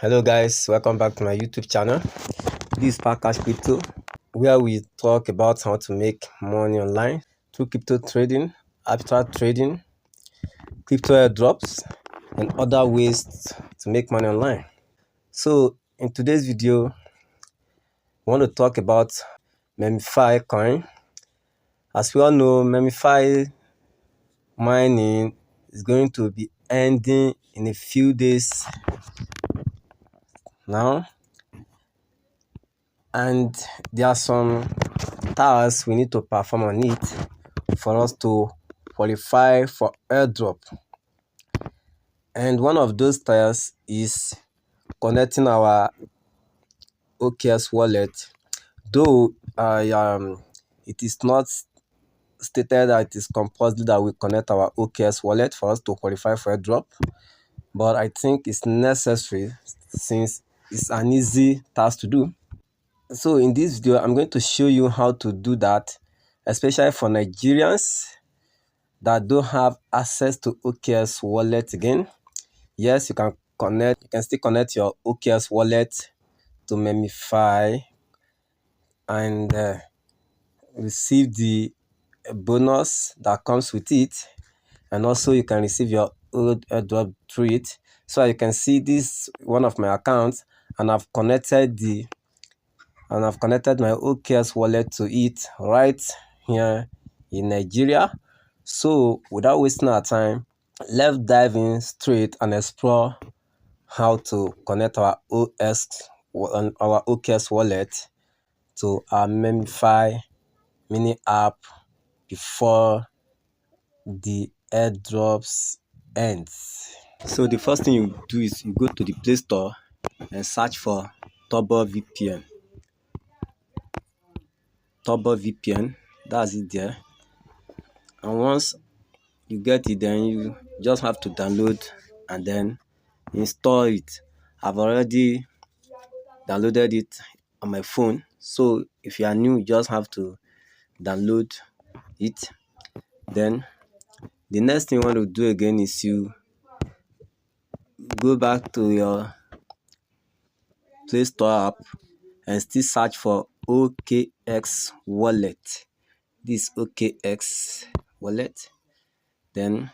Hello guys, welcome back to my YouTube channel. This is SupaCash Crypto, where we talk about how to make money online through crypto trading, abstract trading, crypto airdrops, and other ways to make money online. So in today's video, I want to talk about Memefi coin. As we all know, Memefi mining is going to be ending in a few days now, and there are some tasks we need to perform on it for us to qualify for airdrop. And one of those tasks is connecting our Okex wallet, though it is not stated that it is compulsory that we connect our Okex wallet for us to qualify for airdrop, but I think it's necessary since it's an easy task to do. So in this video, I'm going to show you how to do that, especially for Nigerians that don't have access to Okex wallet again. Yes, you can still connect your Okex wallet to Memefi and receive the bonus that comes with it, and also you can receive your old airdrop through it. So you can see this one of my accounts, and I've connected my Okex wallet to it right here in Nigeria. So without wasting our time, let's dive in straight and explore how to connect our Okex wallet to our Memefi mini app before the airdrops ends. So the first thing you do is you go to the Play Store and search for Turbo VPN. That's it there. And once you get it, then you just have to download and then install it. I've already downloaded it on my phone, so if you are new, you just have to download it. Then the next thing you want to do again is you go back to your Play Store app and still search for Okex wallet. This Okex wallet, then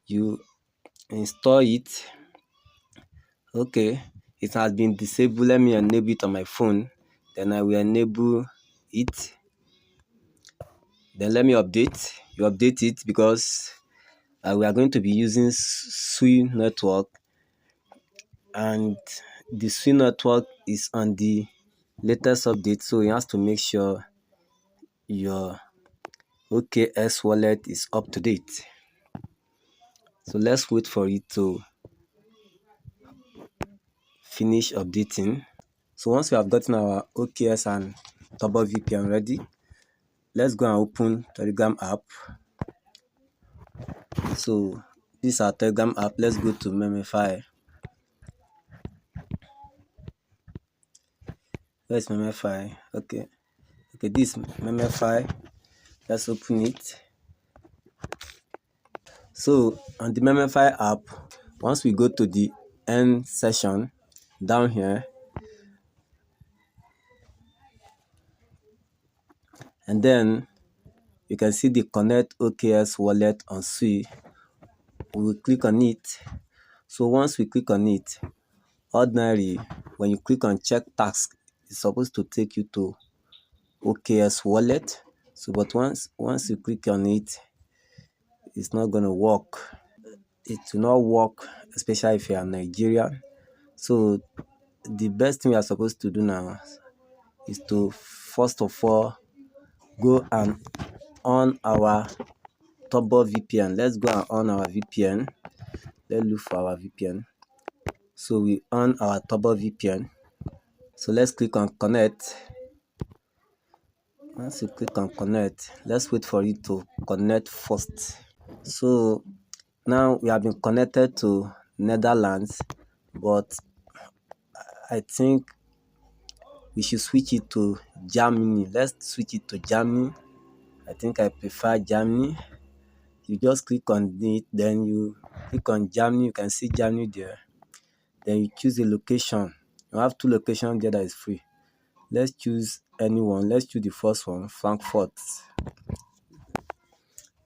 you install it. Okay, it has been disabled. Let me enable it on my phone, then I will enable it. Then let me update. You update it because we are going to be using SUI network, and the SUI network is on the latest update, so you have to make sure your Okex wallet is up to date. So let's wait for it to finish updating. So once we have gotten our Okex and Turbo VPN ready, let's go and open Telegram app. So this is our Telegram app. Let's go to Memefi. Where's Memefi? Okay, this Memefi. Let's open it. So on the Memefi app, once we go to the end session down here, and then you can see the connect Okex wallet on SUI. We will click on it. So once we click on it, ordinarily when you click on check task, it's supposed to take you to Okex wallet. So but once you click on it, it's not going to work. It will not work, especially if you are Nigerian. So the best thing we are supposed to do now is to first of all go and on our Turbo VPN. Let's go and on our VPN. Let's look for our VPN. So we on our Turbo VPN. So let's click on connect. Once you click on connect, let's wait for it to connect first. So now we have been connected to Netherlands, but I think we should switch it to Germany. Let's switch it to Germany. I think I prefer Germany. You just click on it, then you click on Germany. You can see Germany there. Then you choose a location. You have two locations there that is free. Let's choose any one. Let's choose the first one, Frankfurt.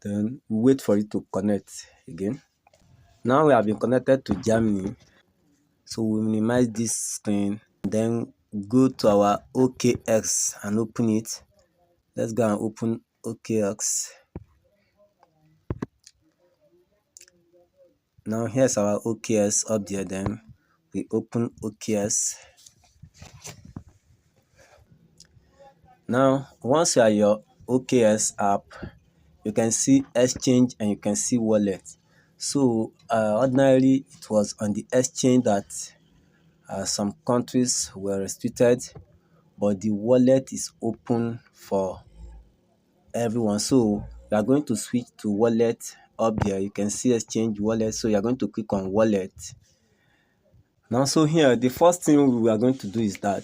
Then we wait for it to connect again. Now we have been connected to Germany. So we minimize this screen. Then go to our Okex and open it. Let's go and open Okex. Now here's our OKS up there. Then we open OKS. Now once you are your OKS app, you can see exchange and you can see wallet. So ordinarily it was on the exchange that some countries were restricted, but the wallet is open for everyone. So you are going to switch to wallet up there. You can see exchange wallet. So you are going to click on wallet. Now, so here, the first thing we are going to do is that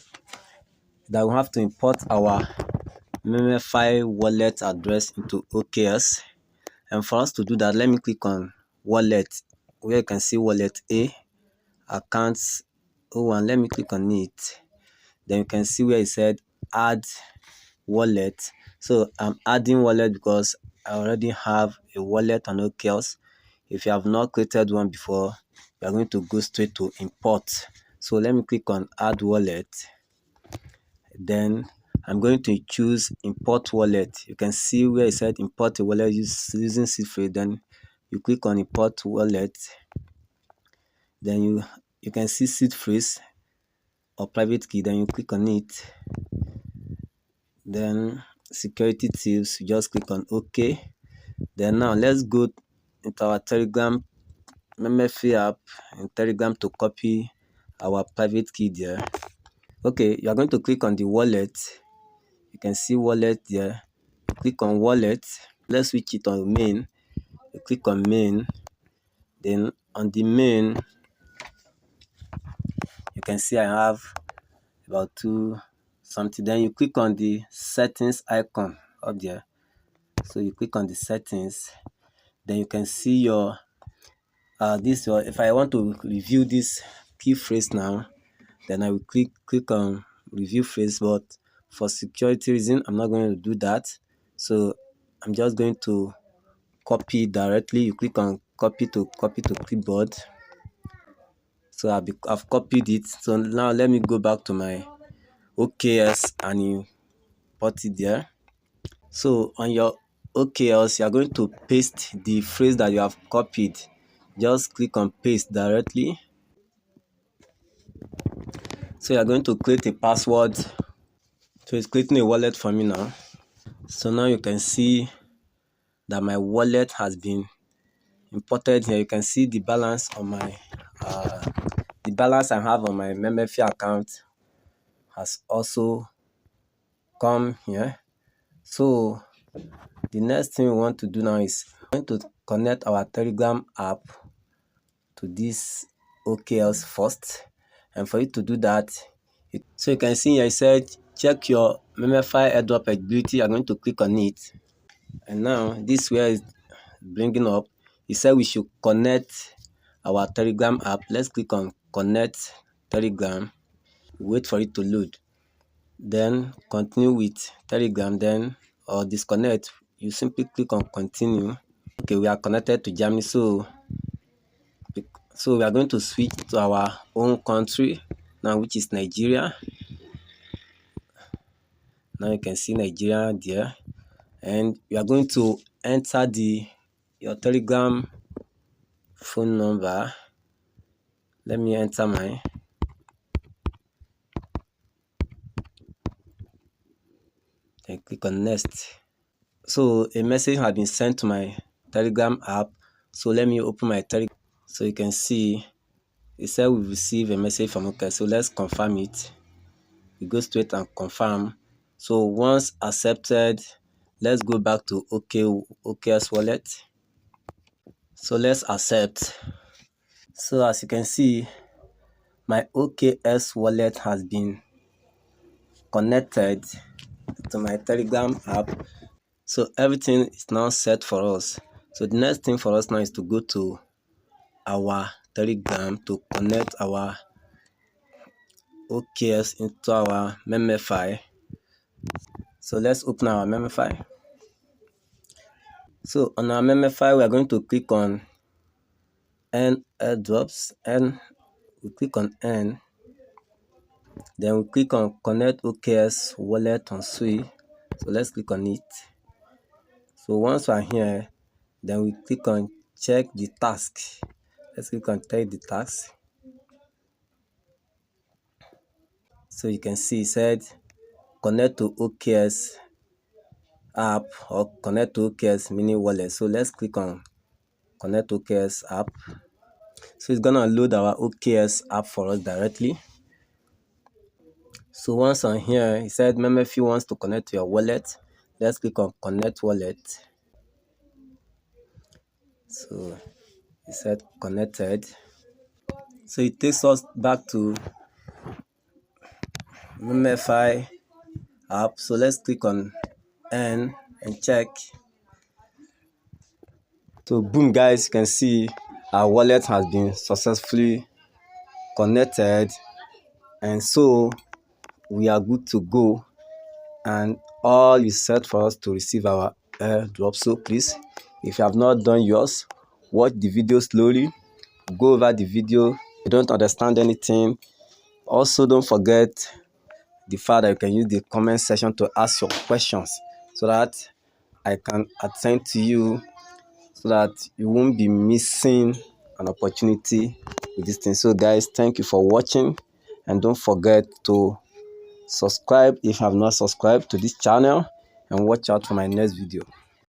we have to import our Memefi wallet address into OKS. And for us to do that, let me click on wallet, where you can see wallet A, accounts O1. Let me click on it. Then you can see where it said add wallet. So I'm adding wallet because I already have a wallet on OKS. If you have not created one before, you are going to go straight to import. So let me click on add wallet. Then I'm going to choose import wallet. You can see where it said import a wallet using seed phrase. Then you click on import wallet. Then you can see seed phrase or private key. Then you click on it. Then security tips, you just click on OK. Then now let's go into our Telegram Memefi app in Telegram to copy our private key there. Okay, you are going to click on the wallet. You can see wallet there. Click on wallet. Let's switch it on main. You click on main. Then on the main, you can see I have about 2 something. Then you click on the settings icon up there. So you click on the settings. Then you can see your if I want to review this key phrase now, then I will click on review phrase, but for security reason I'm not going to do that. So I'm just going to copy directly. You click on copy to clipboard. So I've copied it. So now let me go back to my OKS and import it there. So on your OKS, you are going to paste the phrase that you have copied. Just click on paste directly. So you are going to create a password. So it's creating a wallet for me now. So now you can see that my wallet has been imported here. You can see the balance on my the balance I have on my Memefi account has also come here. So the next thing we want to do now is going to connect our Telegram app to this OKS first. And for you to do that, so you can see here, I said check your Memefi airdrop eligibility. I'm going to click on it. And now this where is bringing up. It said we should connect our Telegram app. Let's click on connect Telegram. Wait for it to load. Then continue with Telegram. Then or disconnect. You simply click on continue. Okay, we are connected to Germany. So we are going to switch to our own country now, which is Nigeria. Now you can see Nigeria there, and you are going to enter your Telegram phone number. Let me enter mine. Then click on next. So a message has been sent to my Telegram app. So let me open my Telegram. So you can see it said we receive a message from Okex. So let's confirm it. We go straight and confirm. So once accepted, let's go back to OKS wallet. So let's accept. So as you can see, my OKS wallet has been connected to my Telegram app. So everything is now set for us. So the next thing for us now is to go to our Telegram to connect our Okex into our Memefi. So let's open our Memefi. So on our Memefi, we are going to click on N airdrops, and we click on N. Then we click on connect Okex wallet on Sui. So let's click on it. So once we are here, then we click on check the task. Let's click on check the task. So you can see it said connect to Okex app or connect to Okex mini wallet. So let's click on connect Okex app. So it's gonna load our Okex app for us directly. So once on here, it said Memefi wants to connect to your wallet. Let's click on connect wallet. So it said connected. So it takes us back to Memefi app. So let's click on N and check. So boom guys, you can see our wallet has been successfully connected, and so we are good to go, and all is set for us to receive our airdrop. So please, if you have not done yours, watch the video slowly, go over the video. If you don't understand anything, also don't forget the fact that you can use the comment section to ask your questions so that I can attend to you, so that you won't be missing an opportunity with this thing. So guys, thank you for watching, and don't forget to subscribe if you have not subscribed to this channel, and watch out for my next video.